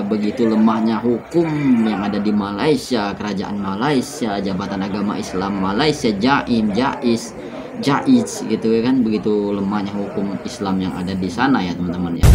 begitu lemahnya hukum yang ada di Malaysia, kerajaan Malaysia, Jabatan Agama Islam Malaysia, Jaim, Jaiz gitu ya kan, begitu lemahnya hukum Islam yang ada di sana ya teman-teman ya.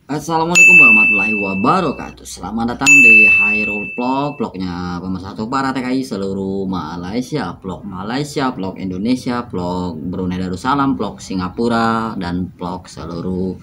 Assalamualaikum warahmatullahi wabarakatuh. Selamat datang di Hairul Vlog, vlognya pemersatu para TKI seluruh Malaysia, vlog Malaysia, vlog Indonesia, vlog Brunei Darussalam, vlog Singapura, dan vlog seluruh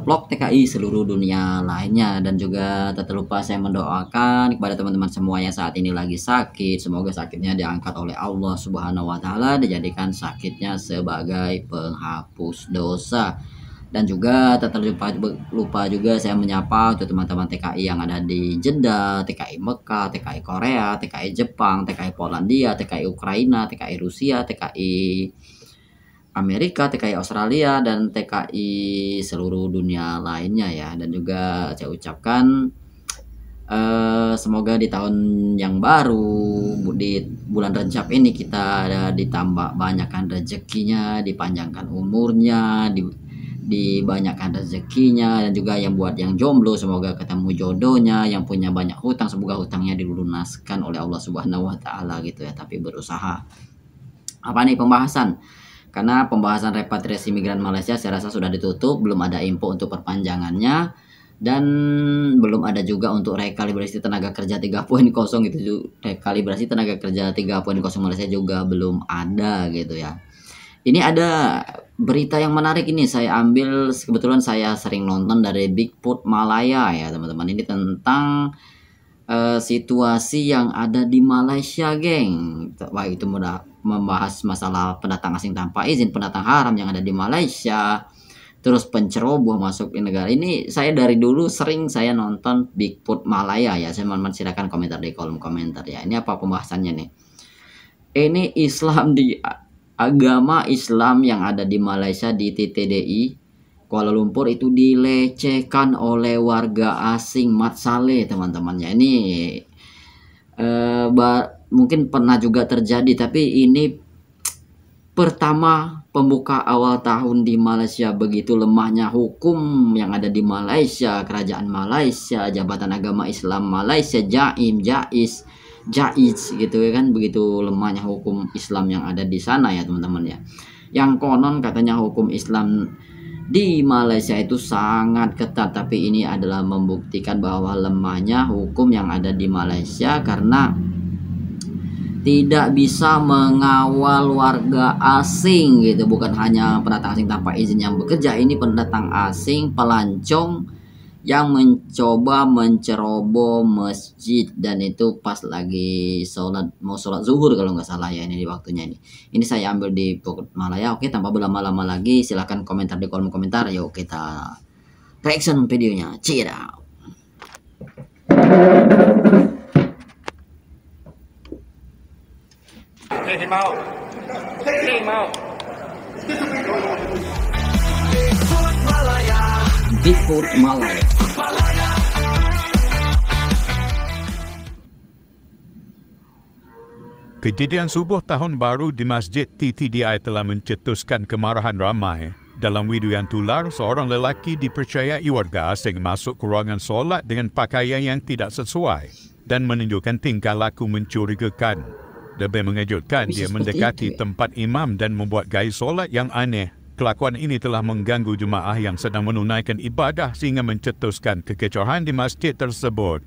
vlog TKI seluruh dunia lainnya. Dan juga tak terlupa saya mendoakan kepada teman-teman semua yang saat ini lagi sakit, semoga sakitnya diangkat oleh Allah Subhanahu wa Ta'ala, dijadikan sakitnya sebagai penghapus dosa. Dan juga tak lupa juga saya menyapa untuk teman-teman TKI yang ada di Jeddah, TKI Mekah, TKI Korea, TKI Jepang, TKI Polandia, TKI Ukraina, TKI Rusia, TKI Amerika, TKI Australia, dan TKI seluruh dunia lainnya ya. Dan juga saya ucapkan semoga di tahun yang baru, di bulan Rajab ini, kita ditambah banyakkan rezekinya, dipanjangkan umurnya, dibanyakkan rezekinya. Dan juga yang buat yang jomblo semoga ketemu jodohnya, yang punya banyak hutang semoga hutangnya dilunaskan oleh Allah Subhanahu wa Ta'ala gitu ya, tapi berusaha. Apa nih pembahasan? Karena pembahasan repatriasi migran Malaysia saya rasa sudah ditutup, belum ada info untuk perpanjangannya, dan belum ada juga untuk rekalibrasi tenaga kerja 3.0 gitu. Rekalibrasi tenaga kerja 3.0 Malaysia juga belum ada gitu ya. Ini ada berita yang menarik, ini saya ambil, kebetulan saya sering nonton dari Bigfoot Malaya ya teman-teman. Ini tentang situasi yang ada di Malaysia geng. Wah, itu mudah membahas masalah pendatang asing tanpa izin, pendatang haram yang ada di Malaysia, terus penceroboh masuk di negara ini. Saya dari dulu sering saya nonton Bigfoot Malaya ya. Saya mohon silakan komentar di kolom komentar ya. Ini apa pembahasannya nih? Ini Islam di agama Islam yang ada di Malaysia di TTDI Kuala Lumpur itu dilecehkan oleh warga asing. Mat Saleh teman-temannya. Ini mungkin pernah juga terjadi, tapi ini pertama pembuka awal tahun di Malaysia, begitu lemahnya hukum yang ada di Malaysia, kerajaan Malaysia, Jabatan Agama Islam Malaysia, Jaim, Jaiz gitu ya kan, begitu lemahnya hukum Islam yang ada di sana ya teman-teman ya. Yang konon katanya hukum Islam di Malaysia itu sangat ketat, tapi ini adalah membuktikan bahwa lemahnya hukum yang ada di Malaysia karena tidak bisa mengawal warga asing gitu. Bukan hanya pendatang asing tanpa izin yang bekerja, ini pendatang asing pelancong yang mencoba menceroboh masjid, dan itu pas lagi mau sholat zuhur kalau nggak salah ya, ini di waktunya ini. Ini saya ambil di Bukit Malaya. Oke, tanpa berlama-lama lagi silahkan komentar di kolom komentar. Yuk kita reaction videonya. Check it out. Bigfoot Malaya. Kejadian subuh tahun baru di Masjid TTDI telah mencetuskan kemarahan ramai. Dalam video yang tular, seorang lelaki dipercayai warga asing masuk ke ruangan solat dengan pakaian yang tidak sesuai dan menunjukkan tingkah laku mencurigakan. Lebih mengejutkan, dia mendekati tempat imam dan membuat gaya solat yang aneh. Kelakuan ini telah mengganggu jemaah yang sedang menunaikan ibadah sehingga mencetuskan kekecohan di masjid tersebut.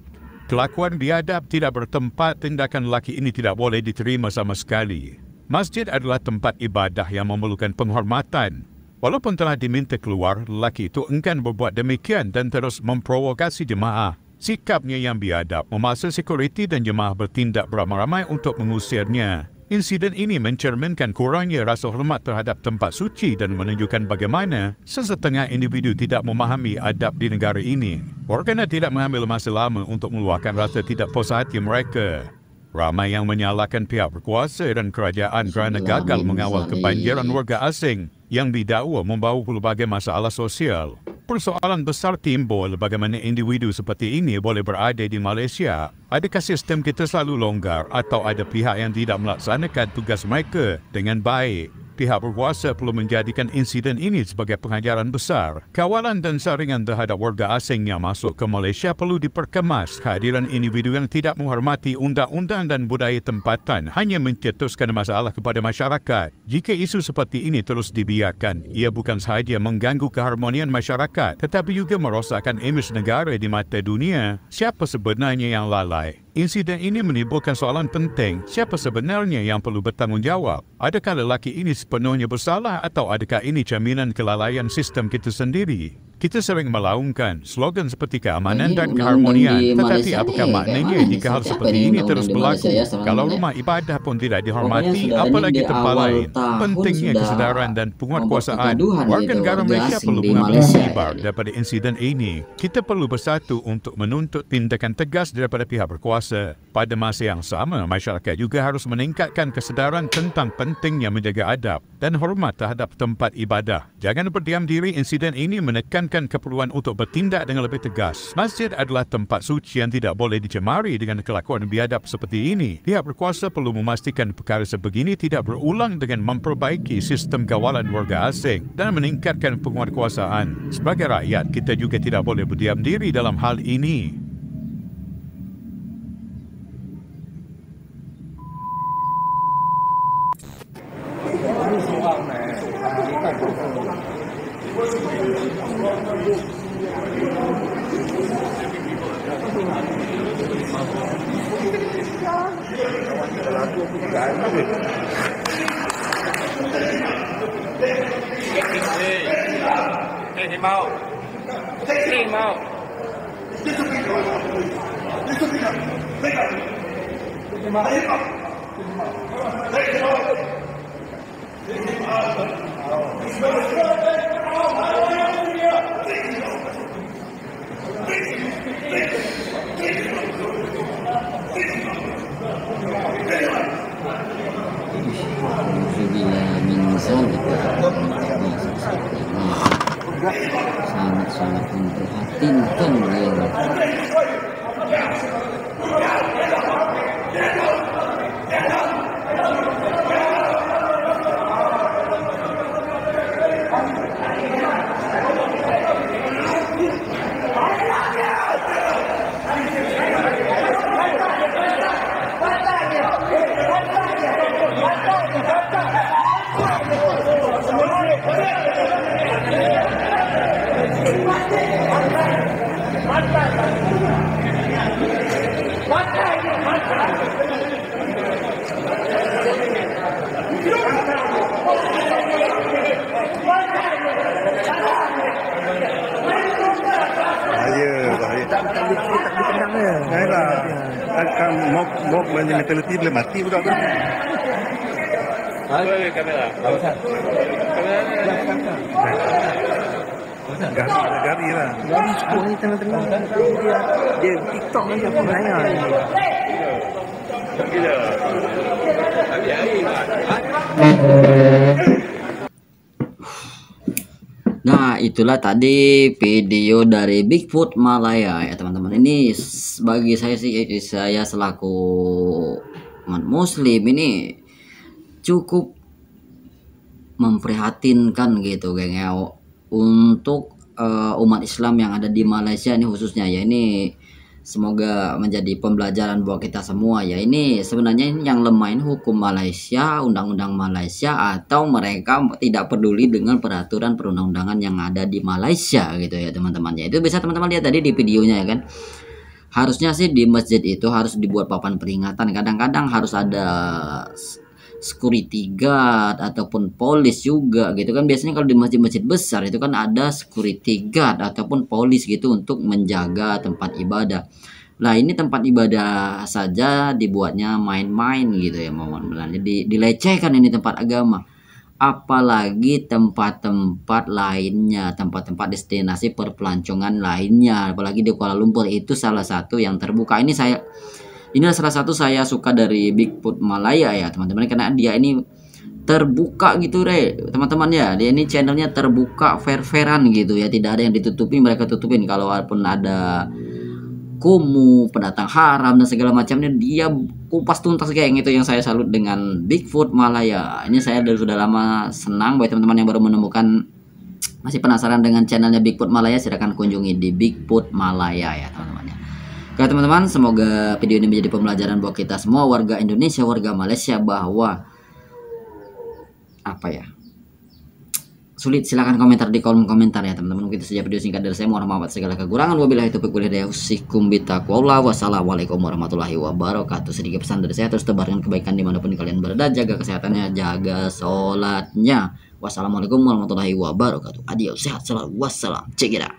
Kelakuan biadab tidak bertempat, tindakan lelaki ini tidak boleh diterima sama sekali. Masjid adalah tempat ibadah yang memerlukan penghormatan. Walaupun telah diminta keluar, lelaki itu enggan berbuat demikian dan terus memprovokasi jemaah. Sikapnya yang biadab memaksa sekuriti dan jemaah bertindak beramai-ramai untuk mengusirnya. Insiden ini mencerminkan kurangnya rasa hormat terhadap tempat suci dan menunjukkan bagaimana sesetengah individu tidak memahami adab di negara ini. Warganet tidak mengambil masa lama untuk meluahkan rasa tidak puas hati mereka. Ramai yang menyalahkan pihak berkuasa dan kerajaan kerana gagal mengawal kebanjiran warga asing yang didakwa membawa pelbagai masalah sosial. Persoalan besar timbul bagaimana individu seperti ini boleh berada di Malaysia. Adakah sistem kita selalu longgar atau ada pihak yang tidak melaksanakan tugas mereka dengan baik? Pihak berkuasa perlu menjadikan insiden ini sebagai pengajaran besar. Kawalan dan saringan terhadap warga asing yang masuk ke Malaysia perlu diperkemas. Kehadiran individu yang tidak menghormati undang-undang dan budaya tempatan hanya mencetuskan masalah kepada masyarakat. Jika isu seperti ini terus dibiarkan, ia bukan sahaja mengganggu keharmonian masyarakat, tetapi juga merosakkan imej negara di mata dunia. Siapa sebenarnya yang lalai? Insiden ini menimbulkan soalan penting, siapa sebenarnya yang perlu bertanggungjawab? Adakah lelaki ini sepenuhnya bersalah atau adakah ini cerminan kelalaian sistem kita sendiri? Kita sering melaungkan slogan seperti keamanan dan keharmonian, tetapi apakah maknanya jika hal seperti ini terus berlaku? Kalau rumah ibadah pun tidak dihormati, apalagi tempat lain. Pentingnya kesedaran dan penguatkuasaan. Warga negara Malaysia perlu mengambil iktibar daripada insiden ini. Kita perlu bersatu untuk menuntut tindakan tegas daripada pihak berkuasa. Pada masa yang sama, masyarakat juga harus meningkatkan kesedaran tentang pentingnya menjaga adab dan hormat terhadap tempat ibadah. Jangan berdiam diri, insiden ini menekankan keperluan untuk bertindak dengan lebih tegas. Masjid adalah tempat suci yang tidak boleh dicemari dengan kelakuan biadab seperti ini. Pihak berkuasa perlu memastikan perkara sebegini tidak berulang dengan memperbaiki sistem kawalan warga asing dan meningkatkan penguatkuasaan. Sebagai rakyat, kita juga tidak boleh berdiam diri dalam hal ini. Sangat-sangat memprihatinkan beliau. Akan mob mentaliti boleh mati budak tu. Kamera. Gari lah. Gari sepuluh ni tengah-tengah. Dia TikTok ni apa nanya ni. Gila. Hari-hari Nah, itulah tadi video dari Bigfoot Malaya ya teman-teman. Ini bagi saya sih, saya selaku umat muslim ini cukup memprihatinkan gitu geng ya, untuk umat Islam yang ada di Malaysia ini khususnya ya. Ini semoga menjadi pembelajaran buat kita semua ya. Ini sebenarnya yang lemah ini hukum Malaysia, undang-undang Malaysia, atau mereka tidak peduli dengan peraturan perundang-undangan yang ada di Malaysia gitu ya teman-teman ya. Itu bisa teman-teman lihat tadi di videonya ya kan. Harusnya sih di masjid itu harus dibuat papan peringatan. Kadang-kadang harus ada security guard ataupun polis juga gitu kan. Biasanya kalau di masjid-masjid besar itu kan ada security guard ataupun polis gitu untuk menjaga tempat ibadah. Nah, ini tempat ibadah saja dibuatnya main-main gitu ya, mohon dilecehkan ini tempat agama. Apalagi tempat-tempat lainnya, tempat-tempat destinasi perpelancongan lainnya, apalagi di Kuala Lumpur itu salah satu yang terbuka. Inilah salah satu saya suka dari Bigfoot Malaya ya teman-teman, karena dia ini terbuka gitu teman-teman ya. Dia ini channelnya terbuka fair-fairan gitu ya, tidak ada yang ditutupi, mereka tutupin. Kalau walaupun ada kumuh, pendatang haram dan segala macamnya, dia kupas tuntas, geng. Itu yang saya salut dengan Bigfoot Malaya. Ini saya sudah lama senang. Buat teman-teman yang baru menemukan, masih penasaran dengan channelnya Bigfoot Malaya, silahkan kunjungi di Bigfoot Malaya ya teman-teman ya. Oke teman-teman, semoga video ini menjadi pembelajaran buat kita semua warga Indonesia, warga Malaysia, bahwa apa ya, sulit, silahkan komentar di kolom komentar ya teman-teman. Mungkin itu saja video singkat dari saya. Mohon maaf segala kekurangan. Wabillahi taufiq wal hidayah. Wassalamualaikum warahmatullahi wabarakatuh. Sedikit pesan dari saya, terus tebarkan kebaikan dimanapun kalian berada, jaga kesehatannya, jaga sholatnya. Wassalamualaikum warahmatullahi wabarakatuh. Adios, sehat selalu, wassalam, cek it out.